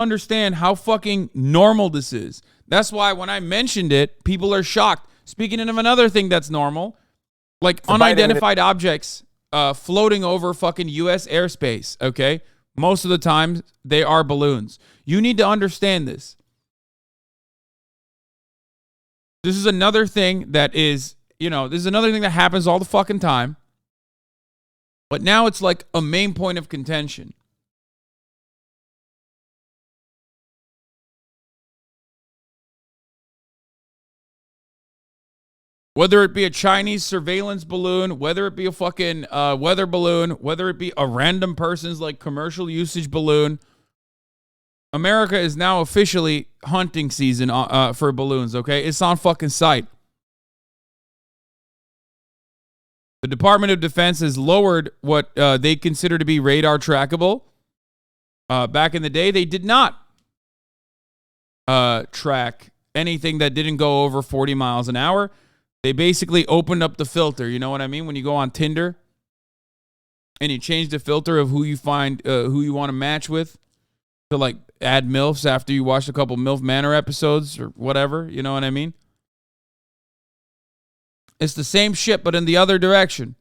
Understand how fucking normal this is. That's why when I mentioned it, people are shocked. Speaking of another thing that's normal, like unidentified objects floating over fucking U.S. airspace, okay? Most of the time, they are balloons. You need to understand this. This is another thing that is, this is another thing that happens all the fucking time. But now it's like a main point of contention. Whether it be a Chinese surveillance balloon, whether it be a fucking weather balloon, whether it be a random person's like commercial usage balloon, America is now officially hunting season for balloons, okay? It's on fucking sight. The Department of Defense has lowered what they consider to be radar trackable. Back in the day, they did not track anything that didn't go over 40 miles an hour. They basically opened up the filter. You know what I mean? When you go on Tinder and you change the filter of who you find, who you want to match with, to like add MILFs after you watch a couple MILF Manor episodes or whatever. You know what I mean? It's the same shit, but in the other direction.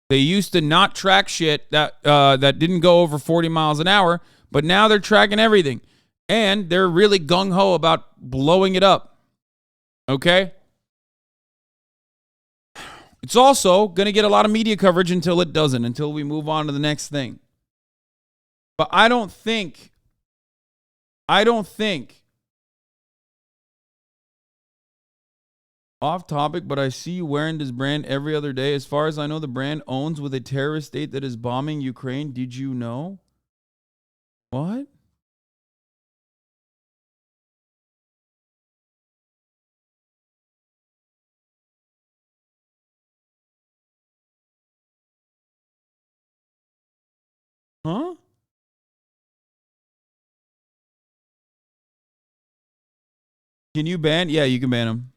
They used to not track shit that didn't go over 40 miles an hour, but now they're tracking everything. And they're really gung-ho about blowing it up. Okay? It's also going to get a lot of media coverage until it doesn't, until we move on to the next thing. But I don't think off topic, but I see you wearing this brand every other day. As far as I know, the brand owns with a terrorist state that is bombing Ukraine. Did you know? What? Huh? Can you ban? Yeah, you can ban them.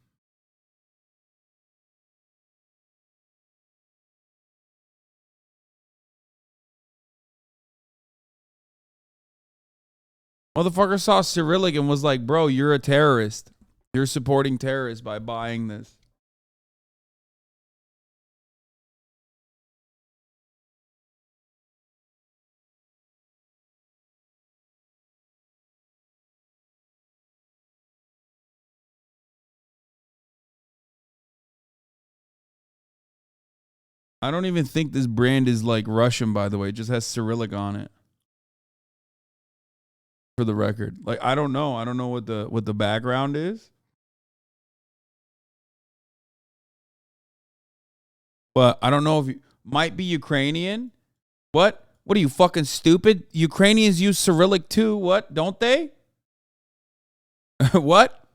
Motherfucker saw Cyrillic and was like, bro, you're a terrorist. You're supporting terrorists by buying this. I don't even think this brand is like Russian, by the way. It just has Cyrillic on it. For the record. Like, I don't know. I don't know what the background is. But I don't know if you might be Ukrainian. What? What are you, fucking stupid? Ukrainians use Cyrillic too. What? Don't they? What?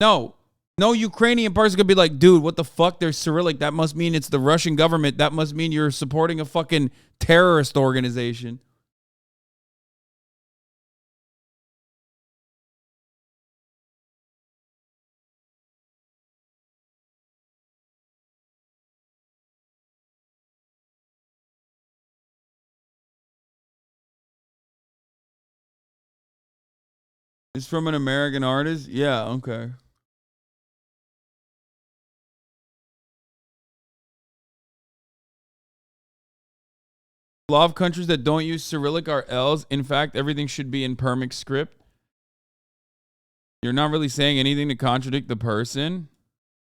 No. No Ukrainian person could be like, dude, what the fuck? There's Cyrillic. That must mean it's the Russian government. That must mean you're supporting a fucking terrorist organization. It's from an American artist? Yeah, okay. A lot of countries that don't use Cyrillic are L's. In fact, everything should be in Permic script. You're not really saying anything to contradict the person.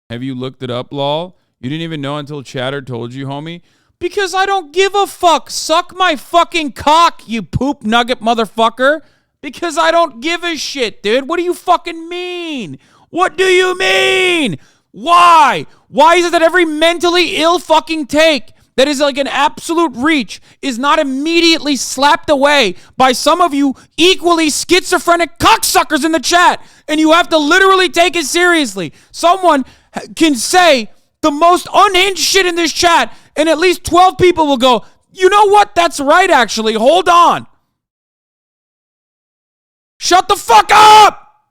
Have you looked it up, lol? You didn't even know until Chatter told you, homie? Because I don't give a fuck. Suck my fucking cock, you poop nugget motherfucker. Because I don't give a shit, dude. What do you fucking mean? What do you mean? Why? Why is it that every mentally ill fucking take that is like an absolute reach is not immediately slapped away by some of you equally schizophrenic cocksuckers in the chat? And you have to literally take it seriously. Someone can say the most unhinged shit in this chat, and at least 12 people will go, you know what? That's right, actually. Hold on. Shut the fuck up!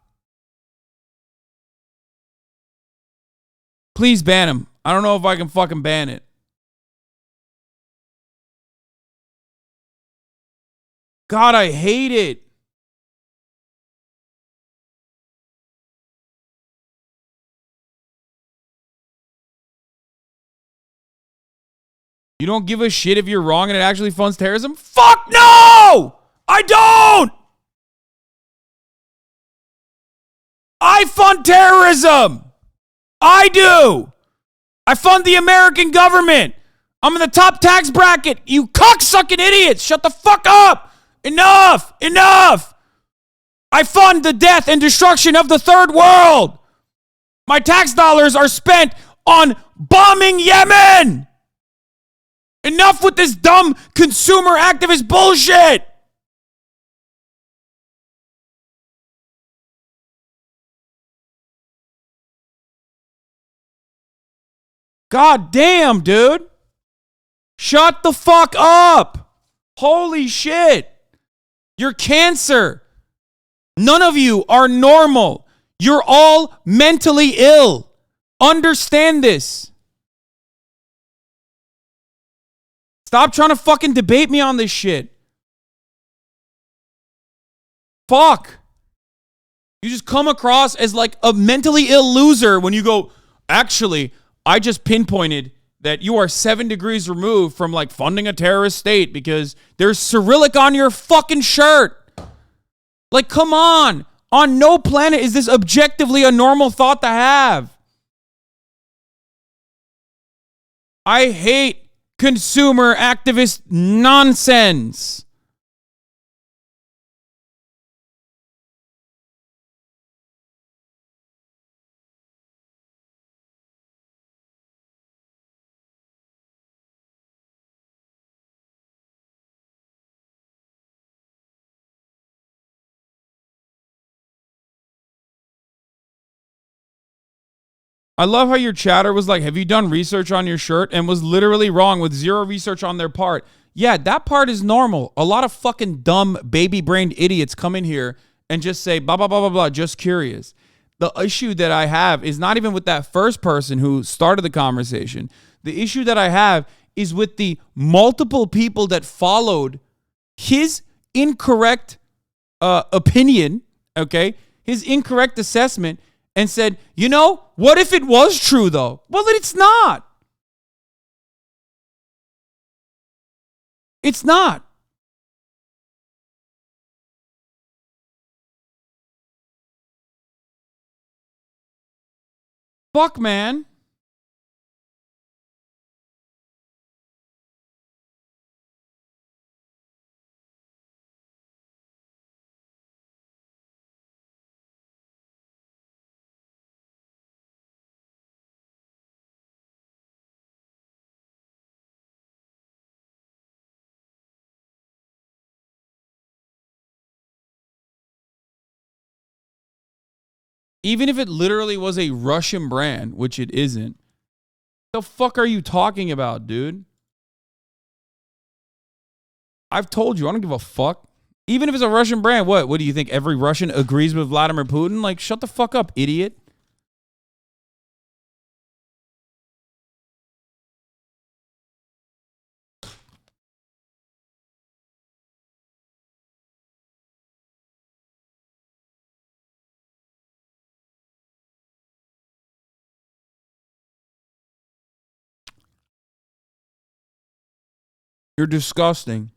Please ban him. I don't know if I can fucking ban it. God, I hate it. You don't give a shit if you're wrong and it actually funds terrorism? Fuck no! I don't! I fund terrorism! I do! I fund the American government! I'm in the top tax bracket! You cocksucking idiots! Shut the fuck up! Enough! Enough! I fund the death and destruction of the third world! My tax dollars are spent on bombing Yemen! Enough with this dumb consumer activist bullshit! God damn, dude. Shut the fuck up. Holy shit. You're cancer. None of you are normal. You're all mentally ill. Understand this. Stop trying to fucking debate me on this shit. Fuck. You just come across as like a mentally ill loser when you go, actually, I just pinpointed that you are 7 degrees removed from like funding a terrorist state because there's Cyrillic on your fucking shirt. Like, come on. On no planet is this objectively a normal thought to have. I hate consumer activist nonsense. I love how your chatter was like, have you done research on your shirt? And was literally wrong with zero research on their part. Yeah, that part is normal. A lot of fucking dumb baby-brained idiots come in here and just say, blah, blah, blah, blah, blah, just curious. The issue that I have is not even with that first person who started the conversation. The issue that I have is with the multiple people that followed his incorrect opinion, okay? His incorrect assessment, and said, you know, what if it was true though? Well, then it's not. It's not. Fuck, man. Even if it literally was a Russian brand, which it isn't, the fuck are you talking about, dude? I've told you, I don't give a fuck. Even if it's a Russian brand, what do you think? Every Russian agrees with Vladimir Putin? Like, shut the fuck up, idiot. You're disgusting.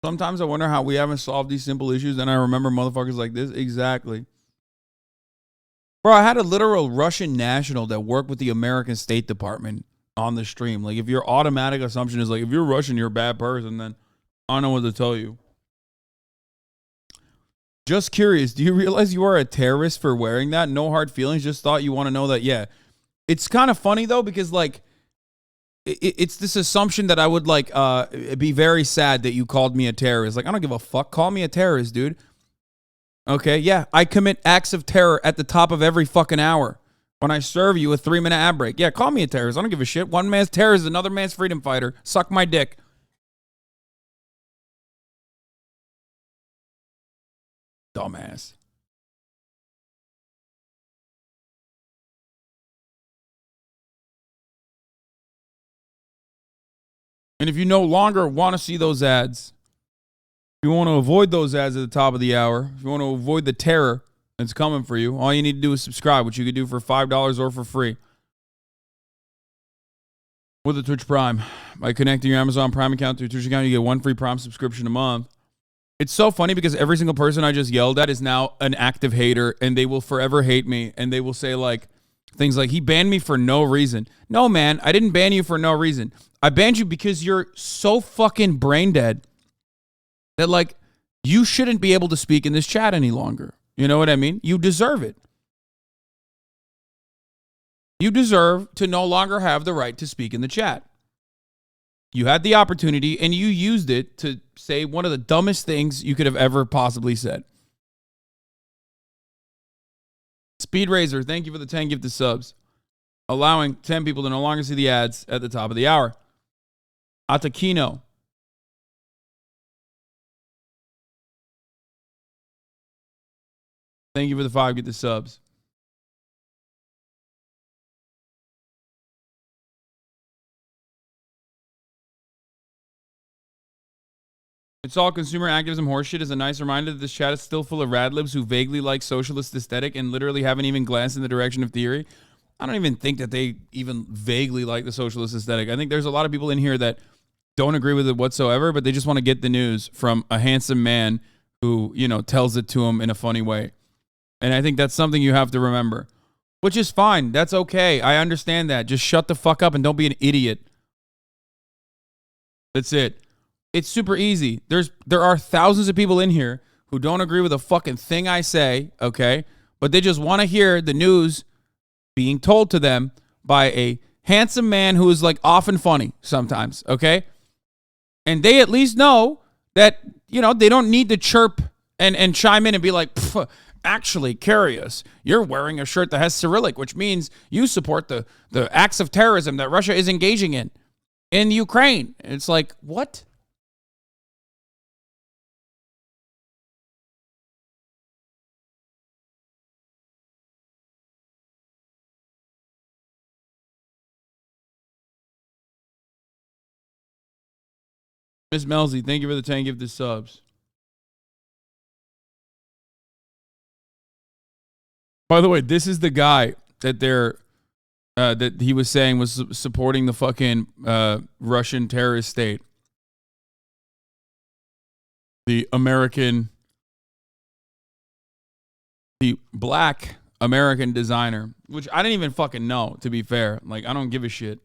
Sometimes I wonder how we haven't solved these simple issues, and I remember motherfuckers like this. Exactly. Bro, I had a literal Russian national that worked with the American State Department on the stream. Like, if your automatic assumption is like, if you're Russian, you're a bad person, then I don't know what to tell you. Just curious, do you realize you are a terrorist for wearing that? No hard feelings, just thought you want to know that. Yeah. It's kind of funny, though, because, like, it's this assumption that I would, like, be very sad that you called me a terrorist. Like, I don't give a fuck. Call me a terrorist, dude. Okay, yeah. I commit acts of terror at the top of every fucking hour when I serve you a 3-minute ad break. Yeah, call me a terrorist. I don't give a shit. One man's terrorist is another man's freedom fighter. Suck my dick. Dumbass. And if you no longer want to see those ads, if you want to avoid those ads at the top of the hour, if you want to avoid the terror that's coming for you, all you need to do is subscribe, which you could do for $5 or for free with the Twitch Prime. By connecting your Amazon Prime account to your Twitch account, you get one free Prime subscription a month. It's so funny because every single person I just yelled at is now an active hater, and they will forever hate me, and they will say like things like, he banned me for no reason. No, man, I didn't ban you for no reason. I banned you because you're so fucking brain dead that, like, you shouldn't be able to speak in this chat any longer. You know what I mean? You deserve it. You deserve to no longer have the right to speak in the chat. You had the opportunity, and you used it to say one of the dumbest things you could have ever possibly said. Speed Razor, thank you for the 10 gifted subs, allowing 10 people to no longer see the ads at the top of the hour. Atakino, thank you for the 5 gifted subs. It's all consumer activism horseshit is a nice reminder that this chat is still full of radlibs who vaguely like socialist aesthetic and literally haven't even glanced in the direction of theory. I don't even think that they even vaguely like the socialist aesthetic. I think there's a lot of people in here that don't agree with it whatsoever, but they just want to get the news from a handsome man who, you know, tells it to them in a funny way. And I think that's something you have to remember, which is fine. That's okay. I understand that. Just shut the fuck up and don't be an idiot. That's it. It's super easy. There are thousands of people in here who don't agree with a fucking thing I say, okay? But they just want to hear the news being told to them by a handsome man who is like often funny sometimes, okay? And they at least know that, you know, they don't need to chirp and chime in and be like, actually, Curious, you're wearing a shirt that has Cyrillic, which means you support the acts of terrorism that Russia is engaging in Ukraine. And it's like, what? Miss Melzy, thank you for the 10 gifted subs. By the way, this is the guy that that he was saying was supporting the fucking Russian terrorist state. The black American designer, which I didn't even fucking know, to be fair. Like, I don't give a shit.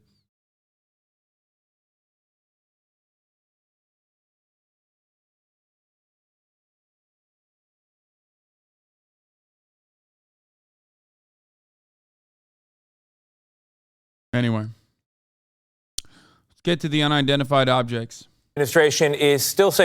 Anyway, let's get to the unidentified objects. Administration is still saying